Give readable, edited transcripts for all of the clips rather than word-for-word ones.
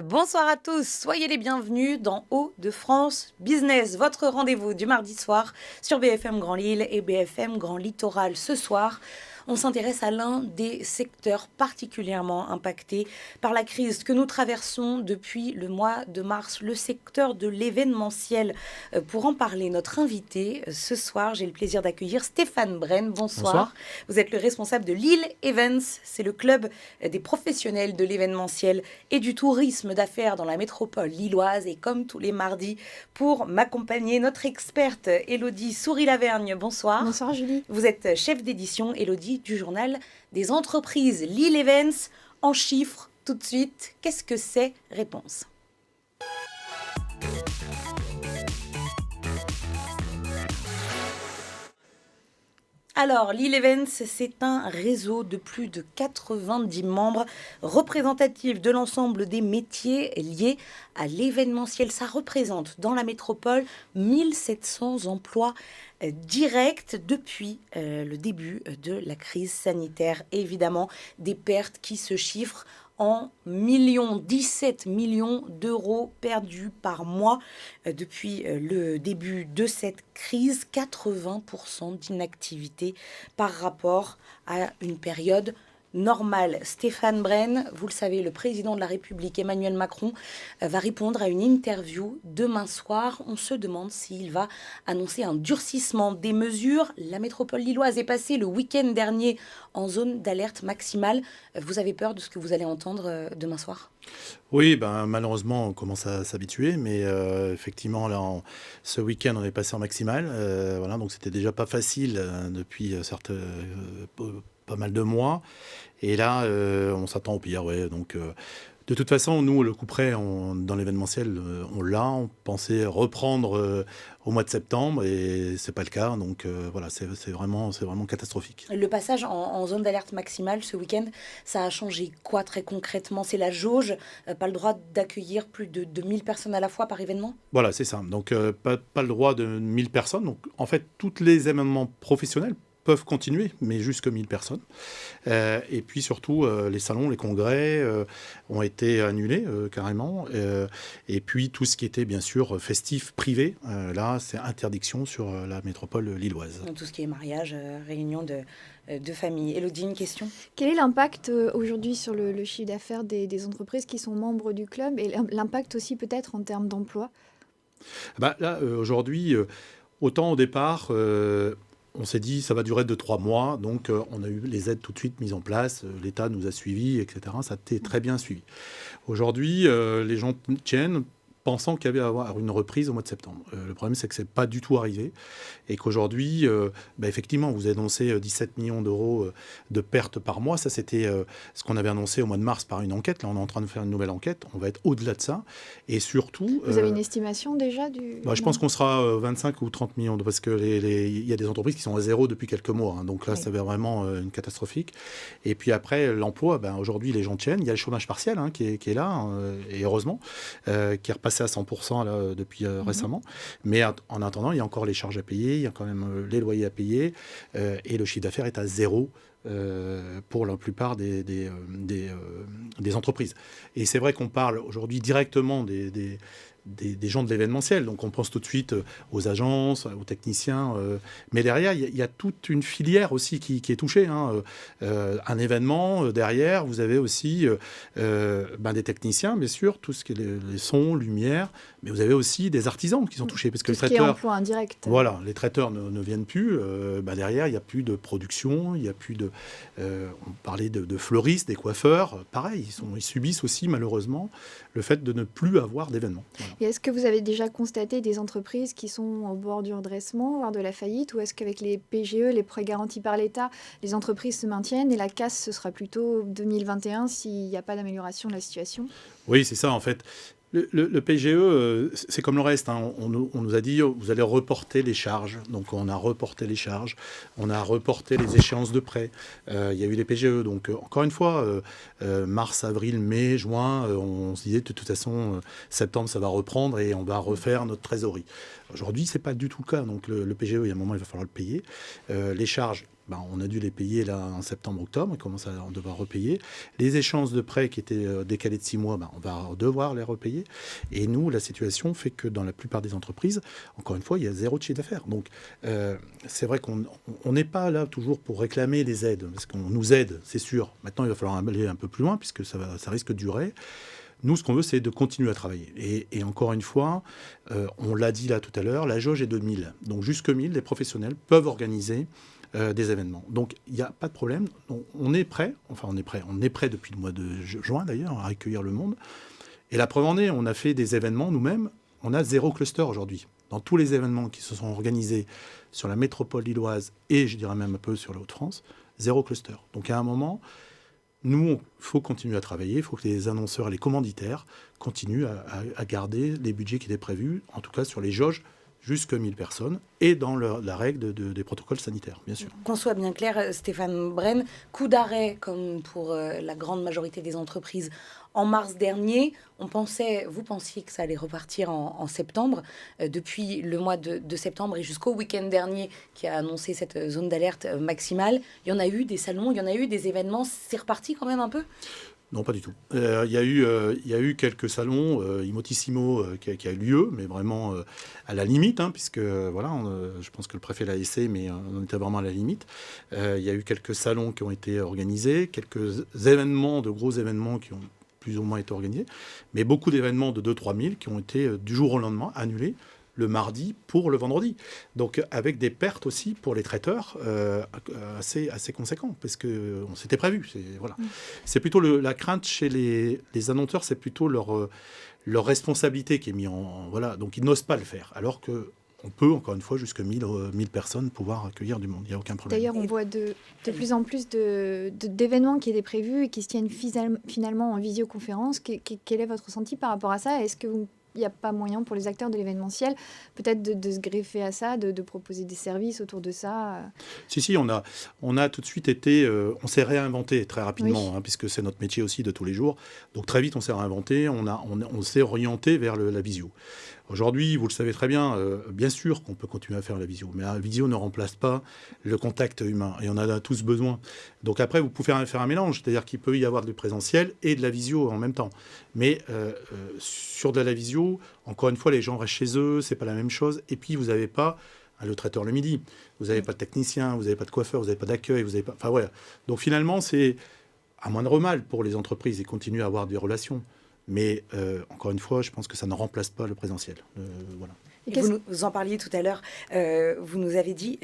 Bonsoir à tous, soyez les bienvenus dans Hauts-de-France Business, votre rendez-vous du mardi soir sur BFM Grand Lille et BFM Grand Littoral. Ce soir, on s'intéresse à l'un des secteurs particulièrement impactés par la crise que nous traversons depuis le mois de mars, le secteur de l'événementiel. Pour en parler, notre invité ce soir, j'ai le plaisir d'accueillir Stéphane Brenne. Bonsoir. Bonsoir. Vous êtes le responsable de Lille Events, c'est le club des professionnels de l'événementiel et du tourisme d'affaires dans la métropole lilloise. Et comme tous les mardis, pour m'accompagner, notre experte Élodie Souris-Lavergne. Bonsoir. Bonsoir Julie. Vous êtes chef d'édition, Élodie, du journal des entreprises Lille Events. En chiffres, tout de suite, qu'est-ce que c'est? Réponse. Alors, Lille Events, c'est un réseau de plus de 90 membres représentatifs de l'ensemble des métiers liés à l'événementiel. Ça représente dans la métropole 1700 emplois directs depuis le début de la crise sanitaire. Évidemment, des pertes qui se chiffrent en millions, 17 millions d'euros perdus par mois depuis le début de cette crise, 80% d'inactivité par rapport à une période normale. Stéphane Brenne, vous le savez, le président de la République, Emmanuel Macron, va répondre à une interview demain soir. On se demande s'il va annoncer un durcissement des mesures. La métropole lilloise est passée le week-end dernier en zone d'alerte maximale. Vous avez peur de ce que vous allez entendre demain soir ? Oui, malheureusement, on commence à s'habituer, mais effectivement, là, ce week-end, on est passé en maximal. Voilà, donc c'était déjà pas facile depuis pas mal de mois. Et là, on s'attend au pire. Ouais, donc, de toute façon, nous, le coup près dans l'événementiel, on l'a. On pensait reprendre au mois de septembre et c'est pas le cas. Donc voilà, c'est vraiment catastrophique. Le passage en zone d'alerte maximale ce week-end, ça a changé quoi très concrètement? C'est la jauge, pas le droit d'accueillir plus de 1000 personnes à la fois par événement? Voilà, c'est ça. Donc pas le droit de 1000 personnes. Donc en fait, tous les événements professionnels peuvent continuer, mais jusque 1000 personnes. Et puis surtout, les salons, les congrès ont été annulés carrément. Et puis tout ce qui était bien sûr festif, privé, là, c'est interdiction sur la métropole lilloise. Donc, tout ce qui est mariage, réunion de famille. Élodie, une question? Quel est l'impact aujourd'hui sur le chiffre d'affaires des entreprises qui sont membres du club et l'impact aussi peut-être en termes d'emploi? Là, aujourd'hui, autant au départ... on s'est dit ça va durer 2-3 mois, donc on a eu les aides tout de suite mises en place, l'État nous a suivis, etc. Ça a été très bien suivi. Aujourd'hui, les gens tiennent pensant qu'il y avait à avoir une reprise au mois de septembre. Le problème, c'est que ce n'est pas du tout arrivé et qu'aujourd'hui, effectivement, vous annoncez 17 millions d'euros de pertes par mois. Ça, c'était ce qu'on avait annoncé au mois de mars par une enquête. Là, on est en train de faire une nouvelle enquête. On va être au-delà de ça. Et surtout... Vous avez une estimation déjà du... je pense qu'on sera 25 ou 30 millions, parce qu'il y a des entreprises qui sont à zéro depuis quelques mois. Donc là, oui. Ça va vraiment une catastrophique. Et puis après, l'emploi, aujourd'hui, les gens tiennent. Il y a le chômage partiel qui est là, et heureusement, qui est repassé à 100% là, depuis récemment. Mais en attendant, il y a encore les charges à payer, il y a quand même les loyers à payer, et le chiffre d'affaires est à zéro pour la plupart des entreprises. Et c'est vrai qu'on parle aujourd'hui directement des gens de l'événementiel. Donc on pense tout de suite aux agences, aux techniciens. Mais derrière, il y a toute une filière aussi qui est touchée. Un événement, derrière, vous avez aussi des techniciens, bien sûr, tout ce qui est les sons, lumière, mais vous avez aussi des artisans qui sont touchés. Parce que tout ce qui est emploi indirect. Voilà, les traiteurs ne viennent plus. Derrière, il n'y a plus de production, il n'y a plus de... on parlait de fleuristes, des coiffeurs. Pareil, ils subissent aussi, malheureusement, le fait de ne plus avoir d'événements. Voilà. Et est-ce que vous avez déjà constaté des entreprises qui sont au bord du redressement, voire de la faillite, ou est-ce qu'avec les PGE, les prêts garantis par l'État, les entreprises se maintiennent et la casse, ce sera plutôt 2021 s'il n'y a pas d'amélioration de la situation? Oui, c'est ça en fait. Le PGE, c'est comme le reste. On nous a dit, vous allez reporter les charges. Donc, on a reporté les charges. On a reporté les échéances de prêt. Il y a eu les PGE. Donc, encore une fois, mars, avril, mai, juin, on se disait de toute façon, septembre, ça va reprendre et on va refaire notre trésorerie. Aujourd'hui, ce n'est pas du tout le cas. Donc, le PGE, il y a un moment, il va falloir le payer. Les charges, on a dû les payer là en septembre-octobre, on commence à devoir repayer. Les échéances de prêts qui étaient décalées de 6 mois, on va devoir les repayer. Et nous, la situation fait que dans la plupart des entreprises, encore une fois, il y a zéro de chiffre d'affaires. Donc, c'est vrai qu'on n'est pas là toujours pour réclamer les aides, parce qu'on nous aide, c'est sûr. Maintenant, il va falloir aller un peu plus loin, puisque ça risque de durer. Nous, ce qu'on veut, c'est de continuer à travailler. Et encore une fois, on l'a dit là tout à l'heure, la jauge est de 1000. Donc, jusque 1000, les professionnels peuvent organiser des événements. Donc, il n'y a pas de problème. On est prêt. Enfin, on est prêt depuis le mois de juin, d'ailleurs, à accueillir le monde. Et la preuve en est, on a fait des événements nous-mêmes. On a 0 cluster aujourd'hui. Dans tous les événements qui se sont organisés sur la métropole lilloise et, je dirais même un peu sur la Haute-France, 0 cluster. Donc, à un moment, nous, il faut continuer à travailler. Il faut que les annonceurs et les commanditaires continuent à garder les budgets qui étaient prévus, en tout cas sur les jauges, jusqu'à 1000 personnes, et dans la règle des protocoles sanitaires, bien sûr. Qu'on soit bien clair, Stéphane Brenne, coup d'arrêt, comme pour la grande majorité des entreprises, en mars dernier. Vous pensiez que ça allait repartir en septembre. Depuis le mois de septembre et jusqu'au week-end dernier, qui a annoncé cette zone d'alerte maximale, il y en a eu des salons, il y en a eu des événements. C'est reparti quand même un peu ? Non, pas du tout. Il y a eu quelques salons, Imotissimo qui a eu lieu, mais vraiment à la limite, puisque je pense que le préfet l'a essayé, mais on était vraiment à la limite. Il y a eu quelques salons qui ont été organisés, quelques événements, de gros événements qui ont plus ou moins été organisés, mais beaucoup d'événements de 2-3 000 qui ont été du jour au lendemain annulés le mardi pour le vendredi. Donc avec des pertes aussi pour les traiteurs assez conséquentes, parce qu'on s'était prévu. C'est plutôt la crainte chez les annonceurs, c'est plutôt leur responsabilité qui est mise en... Voilà, donc ils n'osent pas le faire, alors que on peut, encore une fois, jusqu'à 1000 personnes pouvoir accueillir du monde. Il n'y a aucun problème. D'ailleurs, on voit de plus en plus d'événements qui étaient prévus et qui se tiennent finalement en visioconférence. Quel est votre ressenti par rapport à ça ? Est-ce qu'il n'y a pas moyen pour les acteurs de l'événementiel peut-être de se greffer à ça, de proposer des services autour de ça ? Si, on a tout de suite été... on s'est réinventé très rapidement, oui. Puisque c'est notre métier aussi de tous les jours. Donc très vite, on s'est réinventé, on s'est orienté vers la visio. Aujourd'hui, vous le savez très bien, bien sûr qu'on peut continuer à faire la visio, mais la visio ne remplace pas le contact humain, et on en a tous besoin. Donc après, vous pouvez faire un mélange, c'est-à-dire qu'il peut y avoir du présentiel et de la visio en même temps. Mais sur de la visio, encore une fois, les gens restent chez eux, c'est pas la même chose, et puis vous n'avez pas le traiteur le midi, vous n'avez pas de technicien, vous n'avez pas de coiffeur, vous n'avez pas d'accueil, vous n'avez pas... Enfin voilà. Donc finalement, c'est à moindre mal pour les entreprises et continuer à avoir des relations. Mais encore une fois, je pense que ça ne remplace pas le présentiel. Voilà. Et vous en parliez tout à l'heure, vous nous avez dit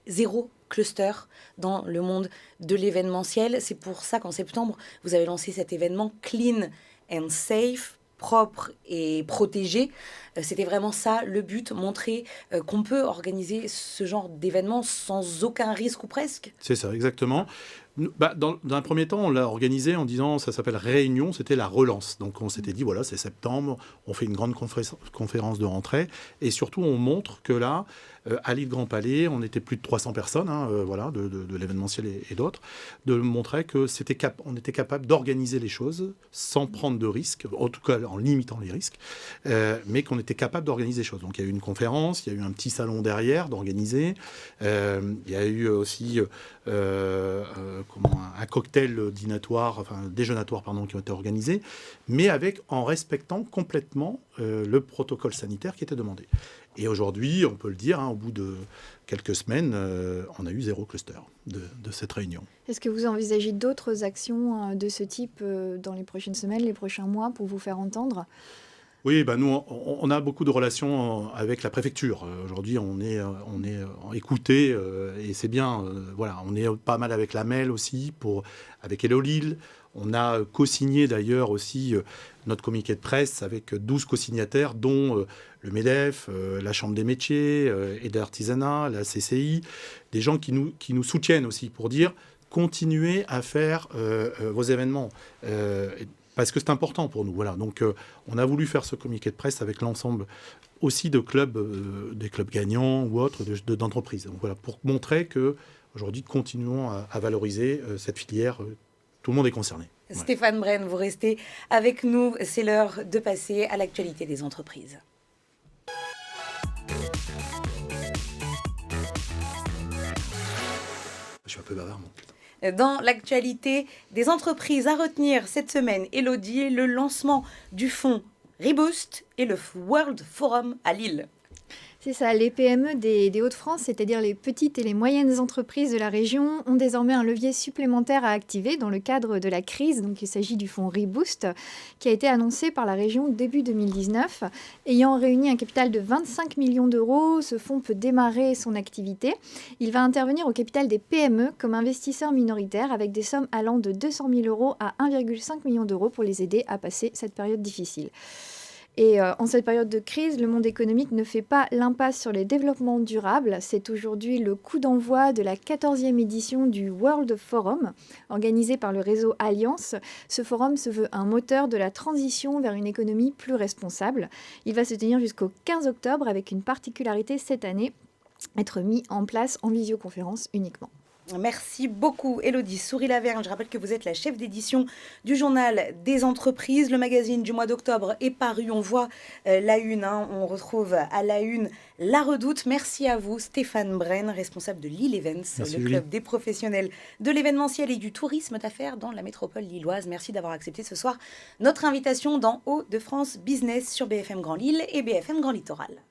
0 cluster dans le monde de l'événementiel. C'est pour ça qu'en septembre, vous avez lancé cet événement Clean and Safe, propre et protégé. C'était vraiment ça le but, montrer qu'on peut organiser ce genre d'événement sans aucun risque ou presque. C'est ça, exactement. Dans un premier temps, on l'a organisé en disant, ça s'appelle Réunion, c'était la relance. Donc on s'était dit, voilà, c'est septembre, on fait une grande conférence de rentrée, et surtout on montre que là, à l'île Grand Palais, on était plus de 300 personnes, de l'événementiel et d'autres, de montrer que on était capable d'organiser les choses sans prendre de risques, en tout cas en limitant les risques, mais qu'on était capable d'organiser les choses. Donc il y a eu une conférence, il y a eu un petit salon derrière d'organiser, il y a eu aussi un cocktail déjeunatoire qui ont été organisés, mais en respectant complètement le protocole sanitaire qui était demandé. Et aujourd'hui, on peut le dire, au bout de quelques semaines, on a eu 0 cluster de cette réunion. Est-ce que vous envisagez d'autres actions de ce type dans les prochaines semaines, les prochains mois, pour vous faire entendre ? Oui, nous, on a beaucoup de relations avec la préfecture. Aujourd'hui, on est écouté et c'est bien. On est pas mal avec la MEL aussi, avec Hello Lille. On a co-signé d'ailleurs aussi notre communiqué de presse avec 12 co-signataires, dont le MEDEF, la Chambre des métiers et de l'artisanat, la CCI, des gens qui nous soutiennent aussi pour dire continuez à faire vos événements. Parce que c'est important pour nous. Voilà. Donc, on a voulu faire ce communiqué de presse avec l'ensemble aussi de clubs, des clubs gagnants ou autres, d'entreprises. Donc, voilà, pour montrer qu'aujourd'hui, continuons à valoriser cette filière. Tout le monde est concerné. Ouais. Stéphane Brenne, vous restez avec nous. C'est l'heure de passer à l'actualité des entreprises. peu bavard, mon putain. Dans l'actualité des entreprises à retenir cette semaine, Élodie, le lancement du fonds Reboost et le World Forum à Lille. C'est ça, les PME des Hauts-de-France, c'est-à-dire les petites et les moyennes entreprises de la région, ont désormais un levier supplémentaire à activer dans le cadre de la crise. Donc, il s'agit du fonds Reboost, qui a été annoncé par la région début 2019. Ayant réuni un capital de 25 millions d'euros, ce fonds peut démarrer son activité. Il va intervenir au capital des PME comme investisseur minoritaire avec des sommes allant de 200 000 euros à 1,5 million d'euros pour les aider à passer cette période difficile. Et en cette période de crise, le monde économique ne fait pas l'impasse sur les développements durables. C'est aujourd'hui le coup d'envoi de la 14e édition du World Forum, organisé par le réseau Alliance. Ce forum se veut un moteur de la transition vers une économie plus responsable. Il va se tenir jusqu'au 15 octobre avec une particularité cette année, être mis en place en visioconférence uniquement. Merci beaucoup, Élodie Souris-Lavergne. Je rappelle que vous êtes la chef d'édition du Journal des entreprises. Le magazine du mois d'octobre est paru. On voit la une. On retrouve à la une La Redoute. Merci à vous, Stéphane Brenne, responsable de Lille Events, Merci, le Julie. club des professionnels de l'événementiel et du tourisme d'affaires dans la métropole lilloise. Merci d'avoir accepté ce soir notre invitation dans Hauts-de-France Business sur BFM Grand Lille et BFM Grand Littoral.